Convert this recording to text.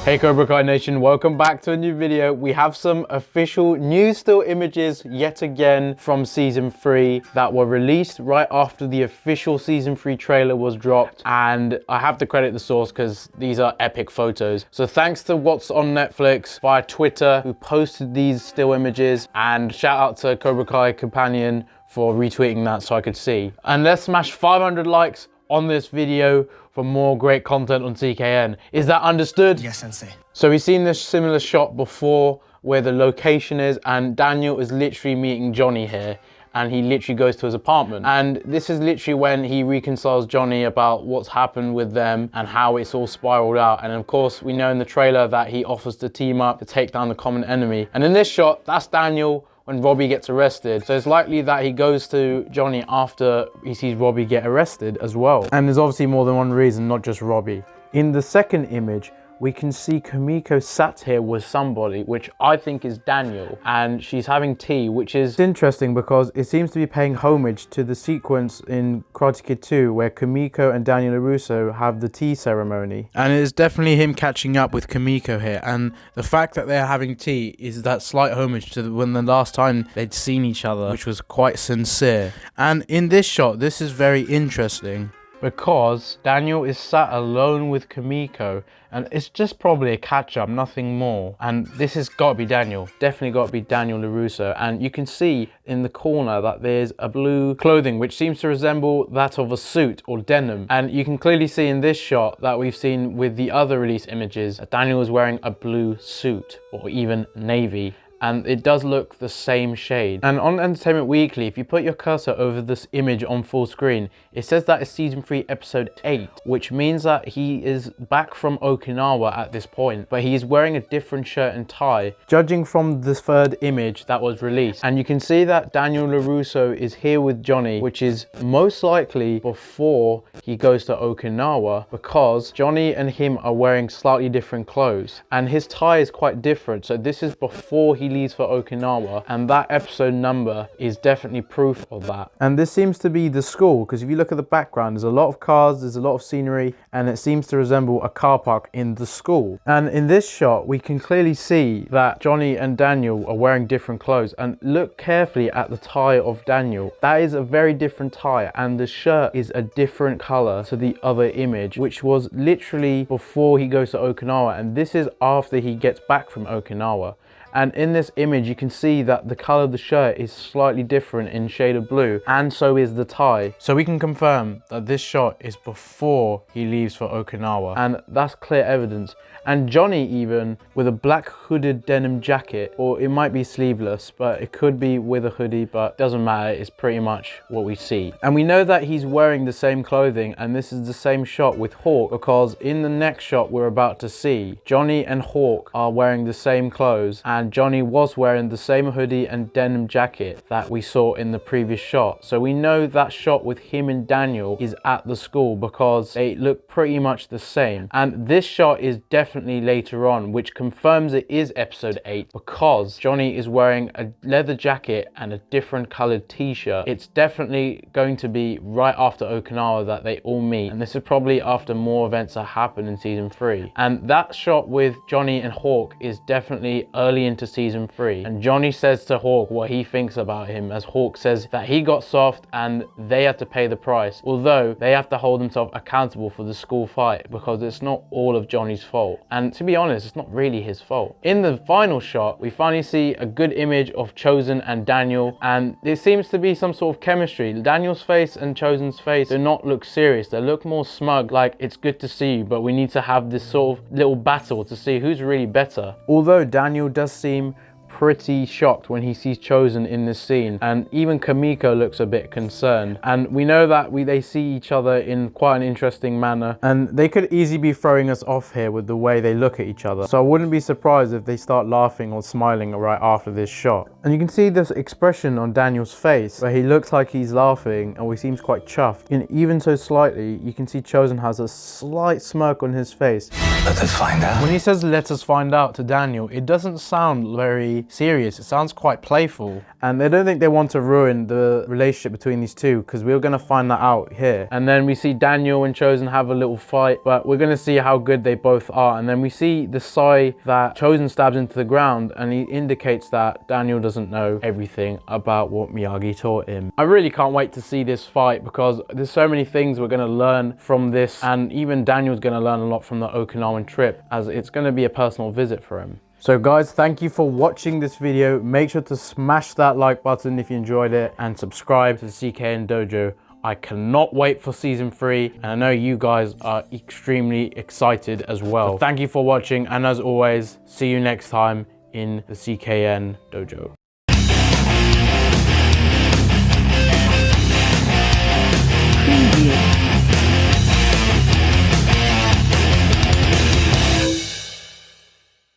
Hey Cobra Kai Nation, welcome back to a new video. We have some official new still images yet again from season 3 that were released right after the official season 3 trailer was dropped, and I have to credit the source because these are epic photos. So thanks to What's on Netflix via Twitter who posted these still images, and shout out to Cobra Kai Companion for retweeting that so I could see. And let's smash 500 likes on this video for more great content on CKN. Is that understood? Yes, Sensei. So we've seen this similar shot before where the location is, and Daniel is literally meeting Johnny here, and he literally goes to his apartment. And this is literally when he reconciles Johnny about what's happened with them and how it's all spiraled out. And of course, we know in the trailer that he offers to team up to take down the common enemy. And in this shot, that's Daniel when Robbie gets arrested. So it's likely that he goes to Johnny after he sees Robbie get arrested as well. And there's obviously more than one reason, not just Robbie. In the second image, we can see Kumiko sat here with somebody, which I think is Daniel, and she's having tea, which is interesting because it seems to be paying homage to the sequence in Karate Kid 2 where Kumiko and Daniel Larusso have the tea ceremony. And it is definitely him catching up with Kumiko here, and the fact that they're having tea is that slight homage to when the last time they'd seen each other, which was quite sincere. And in this shot, this is very interesting because Daniel is sat alone with Kumiko, and it's just probably a catch-up, nothing more. And this has got to be Daniel, definitely got to be Daniel Larusso. And you can see in the corner that there's a blue clothing which seems to resemble that of a suit or denim. And you can clearly see in this shot that we've seen with the other release images that Daniel is wearing a blue suit or even navy. And it does look the same shade. And on Entertainment Weekly, if you put your cursor over this image on full screen, it says that it's season 3 episode 8, which means that he is back from Okinawa at this point, but he is wearing a different shirt and tie, judging from the third image that was released. And you can see that Daniel Larusso is here with Johnny, which is most likely before he goes to Okinawa, because Johnny and him are wearing slightly different clothes, and his tie is quite different. So this is before he leaves for Okinawa, and that episode number is definitely proof of that. And this seems to be the school, because if you look at the background, there's a lot of cars, there's a lot of scenery, and it seems to resemble a car park in the school. And in this shot, we can clearly see that Johnny and Daniel are wearing different clothes, and look carefully at the tie of Daniel. That is a very different tie, and the shirt is a different color to the other image, which was literally before he goes to Okinawa, and this is after he gets back from Okinawa. And in this image, you can see that the color of the shirt is slightly different in shade of blue, and so is the tie. So we can confirm that this shot is before he leaves for Okinawa, and that's clear evidence. And Johnny even with a black hooded denim jacket, or it might be sleeveless, but it could be with a hoodie, but doesn't matter, it's pretty much what we see. And we know that he's wearing the same clothing, and this is the same shot with Hawk, because in the next shot we're about to see, Johnny and Hawk are wearing the same clothes, and Johnny was wearing the same hoodie and denim jacket that we saw in the previous shot. So we know that shot with him and Daniel is at the school because they look pretty much the same. And this shot is definitely later on, which confirms it is episode 8 because Johnny is wearing a leather jacket and a different colored t-shirt. It's definitely going to be right after Okinawa that they all meet, and this is probably after more events that happen in season 3. And that shot with Johnny and Hawk is definitely early into season 3, and Johnny says to Hawk what he thinks about him, as Hawk says that he got soft and they had to pay the price, although they have to hold themselves accountable for the school fight because it's not all of Johnny's fault. And to be honest, it's not really his fault. In the final shot, we finally see a good image of Chozen and Daniel, and there seems to be some sort of chemistry. Daniel's face and Chozen's face do not look serious. They look more smug, like it's good to see you, but we need to have this sort of little battle to see who's really better. Although Daniel does seem pretty shocked when he sees Chozen in this scene, and even Kumiko looks a bit concerned. And we know that they see each other in quite an interesting manner, and they could easily be throwing us off here with the way they look at each other. So I wouldn't be surprised if they start laughing or smiling right after this shot. And you can see this expression on Daniel's face where he looks like he's laughing and he seems quite chuffed. And even so slightly, you can see Chozen has a slight smirk on his face. Let us find out. When he says let us find out to Daniel, it doesn't sound very serious. It sounds quite playful. And I don't think they want to ruin the relationship between these two, because we're going to find that out here. And then we see Daniel and Chozen have a little fight, but we're going to see how good they both are. And then we see the sai that Chozen stabs into the ground, and he indicates that Daniel doesn't know everything about what Miyagi taught him. I really can't wait to see this fight, because there's so many things we're going to learn from this, and even Daniel's going to learn a lot from the Okinawan trip, as it's going to be a personal visit for him. So guys, thank you for watching this video. Make sure to smash that like button if you enjoyed it, and subscribe to the CKN Dojo. I cannot wait for season 3, and I know you guys are extremely excited as well. So thank you for watching, and as always, see you next time in the CKN Dojo.